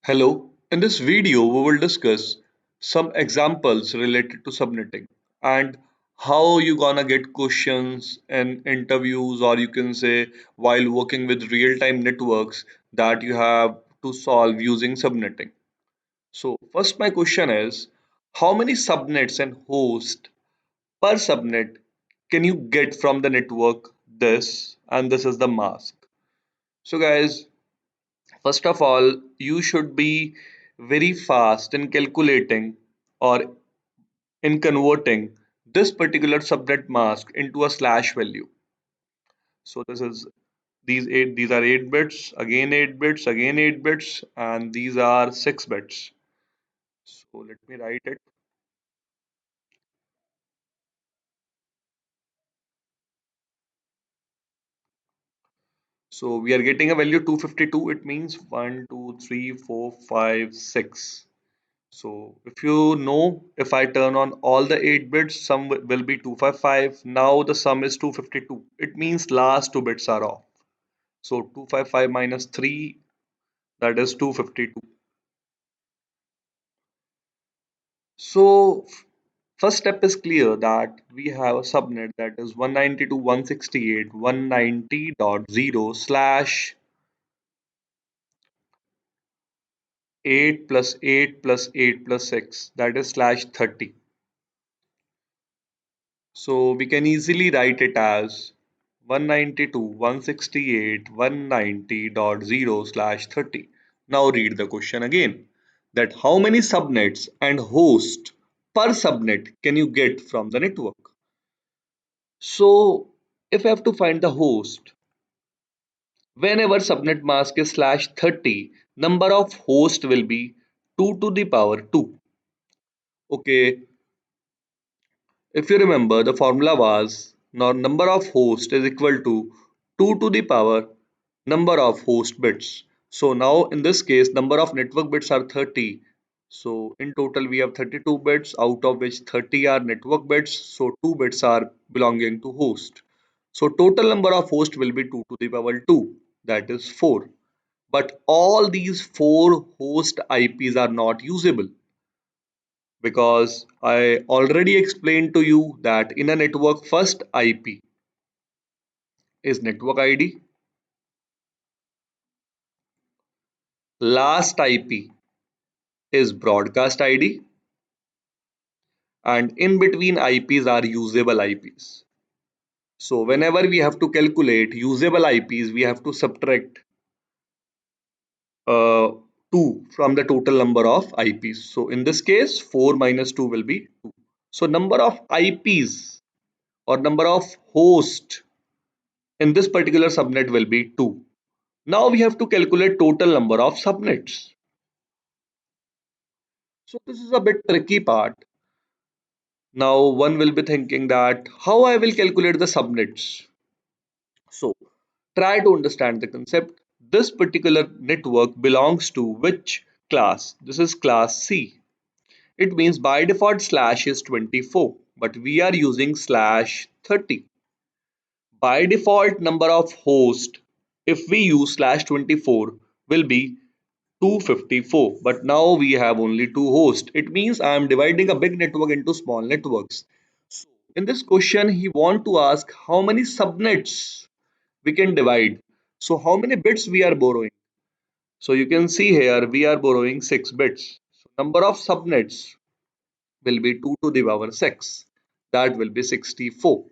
Hello, in this video we will discuss some examples related to subnetting and how you gonna get questions in interviews, or you can say while working with real-time networks that you have to solve using subnetting. So first my question is, how many subnets and hosts per subnet can you get from the network? This and this is the mask. So guys, first of all, you should be very fast in calculating or in converting this particular subnet mask into a slash value. So this is these are 8 bits, again 8 bits, again 8 bits, and these are 6 bits. So let me write it. So we are getting a value 252. It means 1, 2, 3, 4, 5, 6. So if you know, if I turn on all the 8 bits, sum will be 255. Now the sum is 252. It means last 2 bits are off. So 255 minus 3, that is 252. So first step is clear that we have a subnet that is 192.168.190.0 slash 8 plus 8 plus 8 plus 6, that is slash 30. So we can easily write it as 192.168.190.0 slash 30. Now read the question again. That how many subnets and hosts per subnet can you get from the network? So if I have to find the host, whenever subnet mask is slash 30, number of hosts will be 2 to the power 2. Okay, if you remember, the formula was now number of hosts is equal to 2 to the power number of host bits. So now in this case, number of network bits are 30. So in total we have 32 bits, out of which 30 are network bits. So 2 bits are belonging to host. So total number of hosts will be 2 to the power 2, that is 4. But all these 4 host IPs are not usable because I already explained to you that in a network, first IP is network ID, last IP is broadcast ID, and in between IPs are usable IPs. So whenever we have to calculate usable IPs, we have to subtract uh, 2 from the total number of IPs. So in this case, 4 minus 2 will be 2. So number of IPs or number of hosts in this particular subnet will be 2. Now we have to calculate total number of subnets. So this is a bit tricky part. Now one will be thinking that how I will calculate the subnets. So try to understand the concept. This particular network belongs to which class? This is class C. It means by default slash is 24, but we are using slash 30. By default number of host, if we use slash 24, will be 254, but now we have only 2 hosts. It means I am dividing a big network into small networks. So in this question he want to ask how many subnets we can divide. So how many bits we are borrowing? So you can see here we are borrowing 6 bits. So number of subnets will be 2 to the power 6. That will be 64.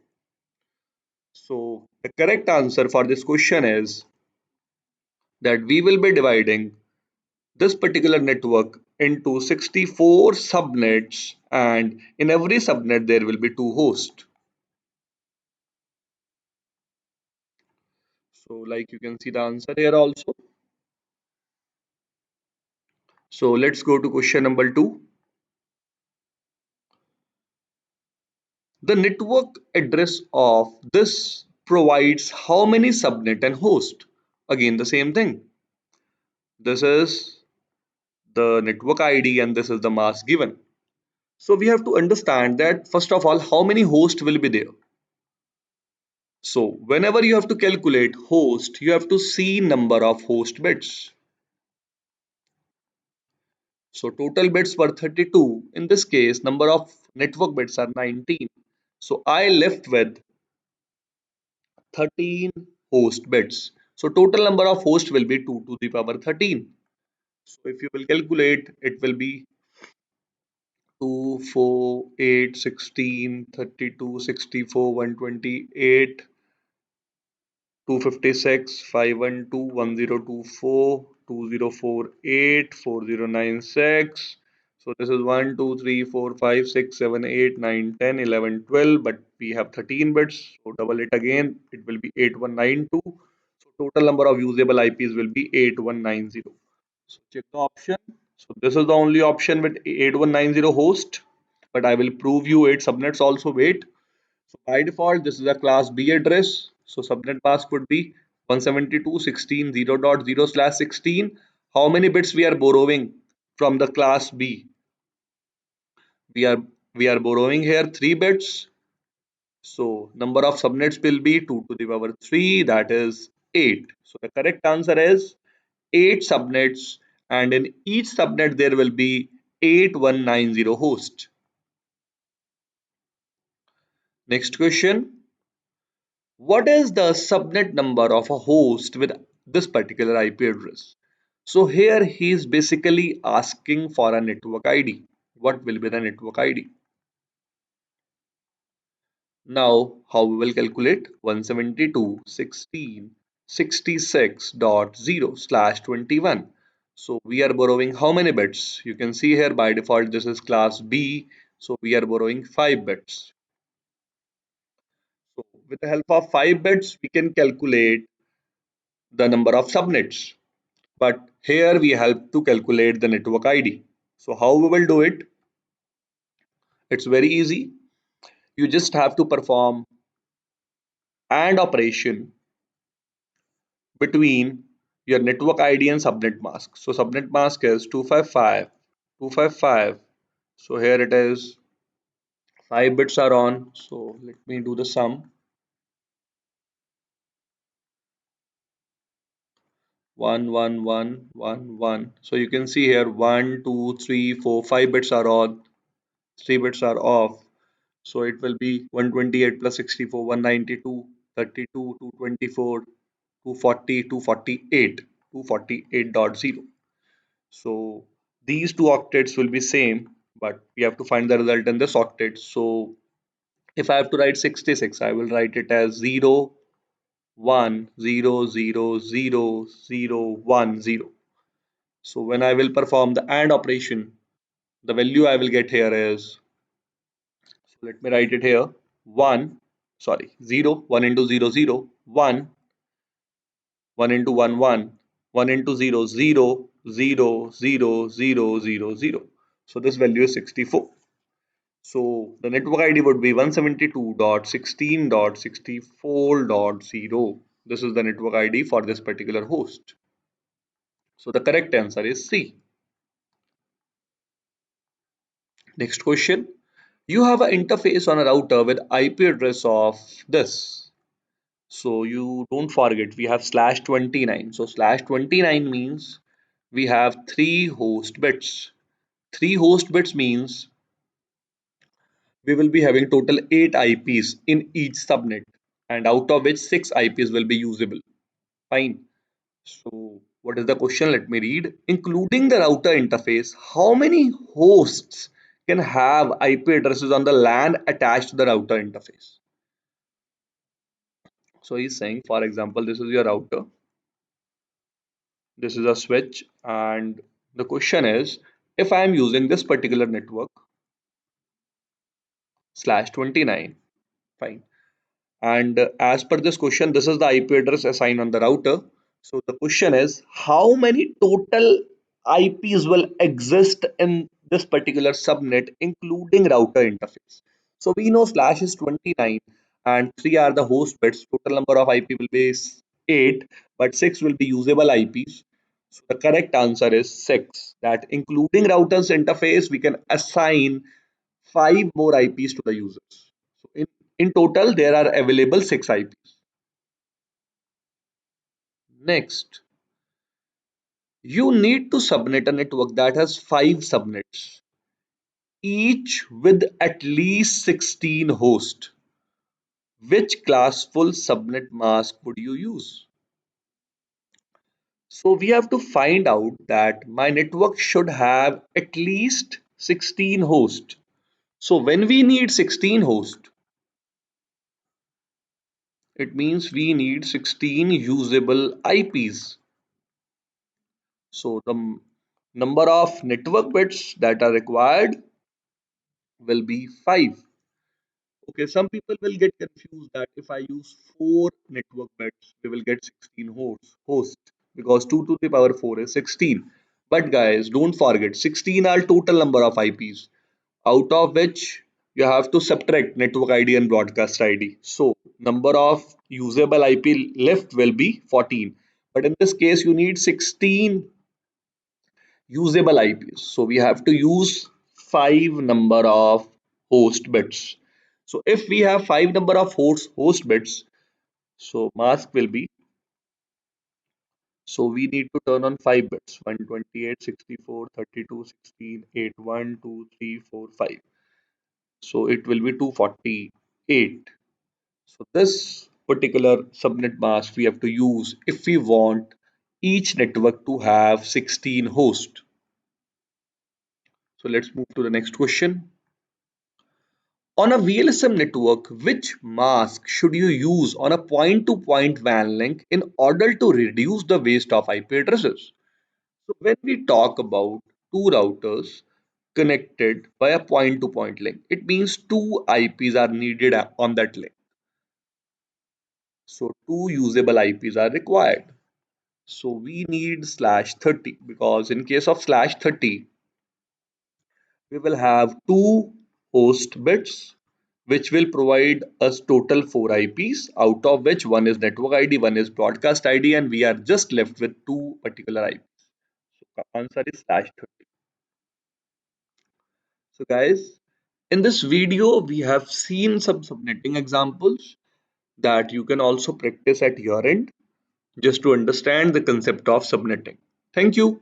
So the correct answer for this question is that we will be dividing this particular network into 64 subnets, and in every subnet there will be 2 hosts. So like you can see the answer here also. So let's go to question number 2. The network address of this provides how many subnet and host? Again the same thing. This is the network ID and this is the mask given. So we have to understand that first of all how many hosts will be there. So whenever you have to calculate host, you have to see number of host bits. So total bits were 32. In this case, number of network bits are 19. So I left with 13 host bits. So total number of hosts will be 2 to the power 13. So if you will calculate, it will be 2, 4, 8, 16, 32, 64, 128, 256, 512, 1024, 2048, 4096. So this is 1, 2, 3, 4, 5, 6, 7, 8, 9, 10, 11, 12. But we have 13 bits. So double it again. It will be 8192. So total number of usable IPs will be 8190. So check the option. So this is the only option with 8190 host. But I will prove you 8 subnets also. Wait. So by default, this is a class B address. So subnet mask would be 172.16.0.0/16. How many bits we are borrowing from the class B? We are we are borrowing here 3 bits. So number of subnets will be 2 to the power 3, that is 8. So the correct answer is 8 subnets, and in each subnet there will be 8190 hosts. Next question. What is the subnet number of a host with this particular IP address? So here he is basically asking for a network ID. What will be the network ID? Now, how we will calculate 172.16.66.0/21. So we are borrowing how many bits? You can see here by default this is class B. So we are borrowing 5 bits. So with the help of 5 bits, we can calculate the number of subnets. But here we have to calculate the network ID. So how we will do it? It's very easy. You just have to perform AND operation between your network ID and subnet mask. So subnet mask is 255, 255. So here it is, 5 bits are on. So let me do the sum. 11111. So you can see here 1, 2, 3, 4, 5 bits are on, 3 bits are off. So it will be 128 plus 64, 192, 32, 224, 240, 248, 248.0. So these two octets will be same, but we have to find the result in this octet. So if I have to write 66, I will write it as 0, 1, 0, 0, 0, 0, 1, 0. So when I will perform the AND operation, the value I will get here is, so let me write it here, 1, sorry, 0, 1 into 0, 0, 1, 1 into 1, 1, 1 into 0, 0, 0, 0, 0, 0, 0. So this value is 64. So the network ID would be 172.16.64.0. This is the network ID for this particular host. So the correct answer is C. Next question. You have an interface on a router with IP address of this. So you don't forget we have slash 29. So slash 29 means we have 3 host bits. 3 host bits means we will be having total 8 IPs in each subnet, and out of which 6 IPs will be usable. Fine. So what is the question? Let me read. Including the router interface, how many hosts can have IP addresses on the LAN attached to the router interface? So he's saying, for example, this is your router, this is a switch, and the question is, if I am using this particular network slash 29, fine. And as per this question, this is the IP address assigned on the router. So the question is, how many total IPs will exist in this particular subnet, including router interface? So we know slash is 29 and 3 are the host bits. Total number of IP will be 8, but 6 will be usable IPs. So the correct answer is 6. That including router's interface, we can assign 5 more IPs to the users. So in total, there are available 6 IPs. Next, You need to subnet a network that has 5 subnets, each with at least 16 hosts. Which classful subnet mask would you use? So we have to find out that my network should have at least 16 hosts. So when we need 16 hosts, it means we need 16 usable IPs. So the number of network bits that are required will be 5. Okay, some people will get confused that if I use 4 network bits, we will get 16 host because 2 to the power 4 is 16. But guys, don't forget 16 are total number of IPs, out of which you have to subtract network ID and broadcast ID. So number of usable IP left will be 14. But in this case, you need 16 usable IPs. So we have to use 5 number of host bits. So if we have 5 number of host bits, so mask will be, so we need to turn on 5 bits 128, 64, 32, 16, 8, 1, 2, 3, 4, 5. So it will be 248. So this particular subnet mask we have to use if we want each network to have 16 hosts. So let's move to the next question. On a VLSM network, which mask should you use on a point-to-point WAN link in order to reduce the waste of IP addresses? So when we talk about two routers connected by a point-to-point link, it means two IPs are needed on that link. So two usable IPs are required. So we need slash 30 because in case of slash 30, we will have two host bits which will provide us total 4 IPs, out of which one is network ID, one is broadcast ID, and we are just left with two particular IPs. So the answer is slash 30. So guys, in this video, we have seen some subnetting examples that you can also practice at your end just to understand the concept of subnetting. Thank you.